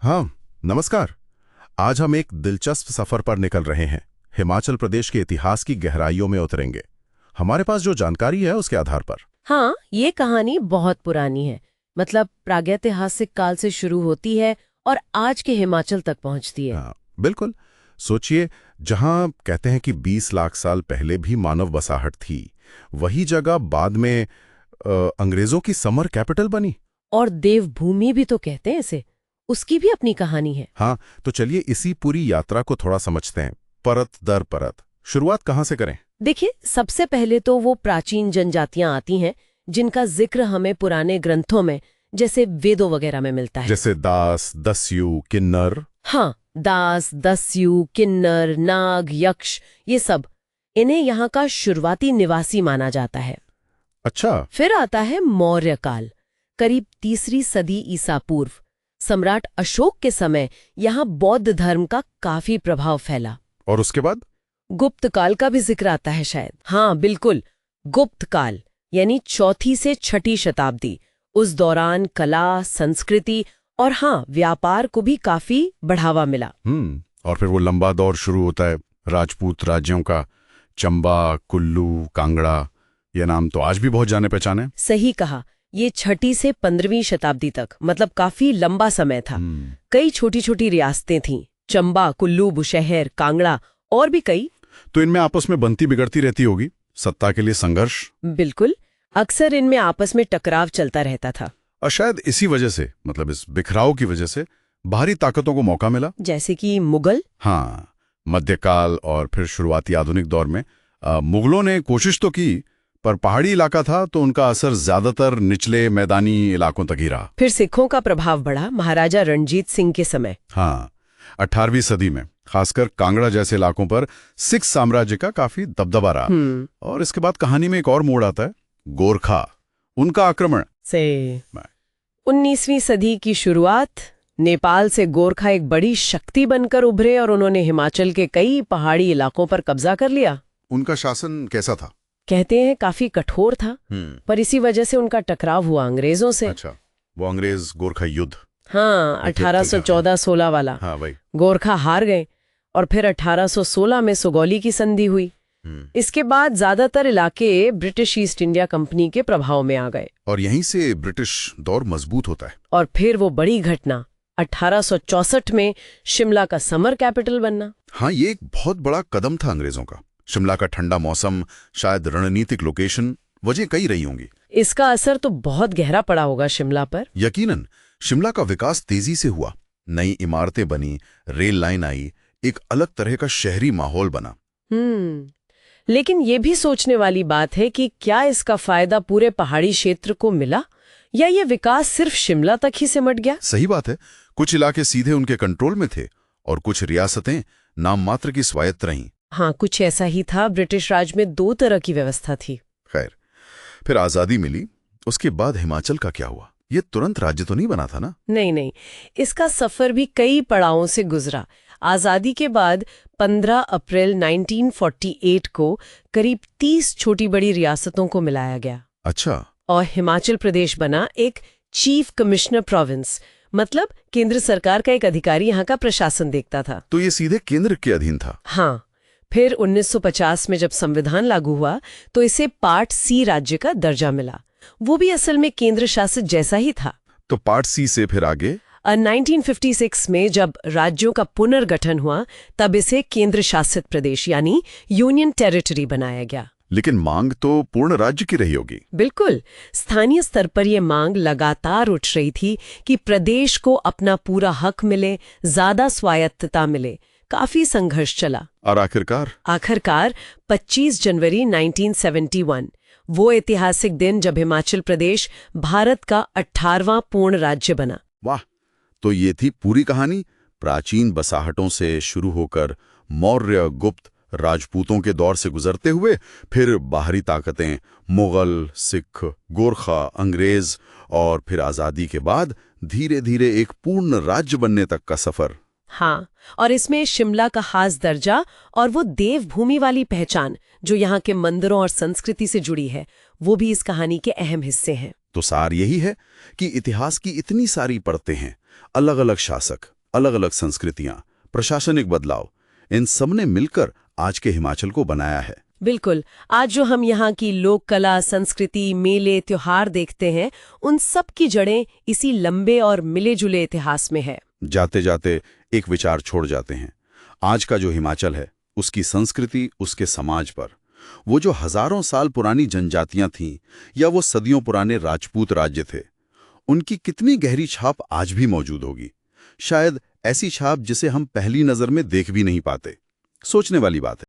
हाँ, नमस्कार। आज हम एक दिलचस्प सफर पर निकल रहे हैं। हिमाचल प्रदेश के इतिहास की गहराइयों में उतरेंगे, हमारे पास जो जानकारी है उसके आधार पर। हाँ, ये कहानी बहुत पुरानी है। मतलब प्रागैतिहासिक काल से शुरू होती है और आज के हिमाचल तक पहुंचती है। हाँ, बिल्कुल। सोचिए, जहाँ कहते हैं कि 20 लाख साल पहले भी मानव बसाहट थी, वही जगह बाद में अंग्रेजों की समर कैपिटल बनी। और देवभूमि भी तो कहते हैं इसे। उसकी भी अपनी कहानी है। हाँ, तो चलिए इसी पूरी यात्रा को थोड़ा समझते हैं, परत दर परत। शुरुआत कहाँ से करें? देखिए, सबसे पहले तो वो प्राचीन जनजातियां आती हैं जिनका जिक्र हमें पुराने ग्रंथों में, जैसे वेदों वगैरह में मिलता है। जैसे दास, दस्यु, किन्नर। हाँ, दास, दस्यु, किन्नर, नाग, यक्ष, ये सब। इन्हें यहाँ का शुरुआती निवासी माना जाता है। अच्छा। फिर आता है मौर्य काल, करीब 3री सदी ईसा पूर्व। सम्राट अशोक के समय यहाँ बौद्ध धर्म का काफी प्रभाव फैला। और उसके बाद? गुप्त काल का भी जिक्र आता है शायद। हाँ, बिल्कुल। गुप्त काल यानी 4ठी से 6ठी शताब्दी। उस दौरान कला, संस्कृति और हाँ, व्यापार को भी काफी बढ़ावा मिला। और फिर वो लंबा दौर शुरू होता है राजपूत राज्यों का। चंबा, कुल्लू, कांगड़ा, ये नाम तो आज भी बहुत जाने पहचाने। सही कहा। ये 6ठी से 15वीं शताब्दी तक, मतलब काफी लंबा समय था। कई छोटी छोटी रियासतें थीं, चंबा, कुल्लू, बुशहर, कांगड़ा और भी कई। तो इनमें आपस में बनती बिगड़ती रहती होगी, सत्ता के लिए संघर्ष। बिल्कुल, अक्सर इनमें आपस में टकराव चलता रहता था। और शायद इसी वजह से, मतलब इस बिखराव की वजह से बाहरी ताकतों को मौका मिला। जैसे कि मुगल। हाँ, मध्यकाल और फिर शुरुआती आधुनिक दौर में मुगलों ने कोशिश तो की, पर पहाड़ी इलाका था तो उनका असर ज्यादातर निचले मैदानी इलाकों तक ही रहा। फिर सिखों का प्रभाव बढ़ा महाराजा रणजीत सिंह के समय। हाँ, 18वीं सदी में खासकर कांगड़ा जैसे इलाकों पर सिख साम्राज्य का काफी दबदबा रहा। और इसके बाद कहानी में एक और मोड़ आता है, गोरखा, उनका आक्रमण से 19वीं सदी की शुरुआत। नेपाल से गोरखा एक बड़ी शक्ति बनकर उभरे और उन्होंने हिमाचल के कई पहाड़ी इलाकों पर कब्जा कर लिया। उनका शासन कैसा था? कहते हैं काफी कठोर था, पर इसी वजह से उनका टकराव हुआ अंग्रेजों से। अच्छा, वो अंग्रेज गोरखा युद्ध। हाँ, 1814-16 वाला। हाँ भाई। गोरखा हार गए और फिर 1816 में सुगौली की संधि हुई। इसके बाद ज्यादातर इलाके ब्रिटिश ईस्ट इंडिया कंपनी के प्रभाव में आ गए। और यहीं से ब्रिटिश दौर मजबूत होता है। और फिर वो बड़ी घटना, 1864 में शिमला का समर कैपिटल बनना। हाँ, ये एक बहुत बड़ा कदम था अंग्रेजों का। शिमला का ठंडा मौसम, शायद रणनीतिक लोकेशन, वजह कई रही होंगी। इसका असर तो बहुत गहरा पड़ा होगा शिमला पर। यकीनन। शिमला का विकास तेजी से हुआ, नई इमारतें बनी, रेल लाइन आई, एक अलग तरह का शहरी माहौल बना। लेकिन ये भी सोचने वाली बात है कि क्या इसका फायदा पूरे पहाड़ी क्षेत्र को मिला या ये विकास सिर्फ शिमला तक ही सिमट गया? सही बात है, कुछ इलाके सीधे उनके कंट्रोल में थे और कुछ रियासतें नाम मात्र की स्वायत्त रहीं। हाँ, कुछ ऐसा ही था। ब्रिटिश राज में 2 तरह की व्यवस्था थी। खैर, फिर आजादी मिली, उसके बाद हिमाचल का क्या हुआ? ये तुरंत राज्य तो नहीं बना था ना? नहीं, इसका सफर भी कई पड़ावों से गुजरा। आजादी के बाद 15 अप्रैल 1948 को करीब 30 छोटी बड़ी रियासतों को मिलाया गया। अच्छा। और हिमाचल प्रदेश बना एक चीफ कमिश्नर प्रोविंस, मतलब केंद्र सरकार का एक अधिकारी यहाँ का प्रशासन देखता था। तो ये सीधे केंद्र के अधीन था? हाँ। फिर 1950 में जब संविधान लागू हुआ तो इसे पार्ट सी राज्य का दर्जा मिला। वो भी असल में केंद्र शासित जैसा ही था। तो पार्ट सी से फिर आगे 1956 में जब राज्यों का पुनर्गठन हुआ तब इसे केंद्र शासित प्रदेश यानी यूनियन टेरिटरी बनाया गया। लेकिन मांग तो पूर्ण राज्य की रही होगी। बिल्कुल, स्थानीय स्तर पर यह मांग लगातार उठ रही थी कि प्रदेश को अपना पूरा हक मिले, ज्यादा स्वायत्तता मिले। काफी संघर्ष चला और आखिरकार 25 जनवरी 1971, वो ऐतिहासिक दिन जब हिमाचल प्रदेश भारत का 18वां पूर्ण राज्य बना। वाह, तो ये थी पूरी कहानी, प्राचीन बसाहटों से शुरू होकर मौर्य, गुप्त, राजपूतों के दौर से गुजरते हुए फिर बाहरी ताकतें, मुगल, सिख, गोरखा, अंग्रेज और फिर आजादी के बाद धीरे धीरे एक पूर्ण राज्य बनने तक का सफर। हाँ, और इसमें शिमला का खास दर्जा और वो देवभूमि वाली पहचान जो यहाँ के मंदिरों और संस्कृति से जुड़ी है, वो भी इस कहानी के अहम हिस्से हैं। तो सार यही है कि इतिहास की इतनी सारी परतें हैं, अलग अलग शासक, अलग अलग संस्कृतियां, प्रशासनिक बदलाव, इन सब ने मिलकर आज के हिमाचल को बनाया है। बिल्कुल। आज जो हम यहाँ की लोक कला, संस्कृति, मेले, त्योहार देखते हैं, उन सब की जड़ें इसी लंबे और मिले जुले इतिहास में है। जाते जाते एक विचार छोड़ जाते हैं। आज का जो हिमाचल है, उसकी संस्कृति, उसके समाज पर वो जो हजारों साल पुरानी जनजातियां थीं या वो सदियों पुराने राजपूत राज्य थे, उनकी कितनी गहरी छाप आज भी मौजूद होगी। शायद ऐसी छाप जिसे हम पहली नजर में देख भी नहीं पाते। सोचने वाली बात है।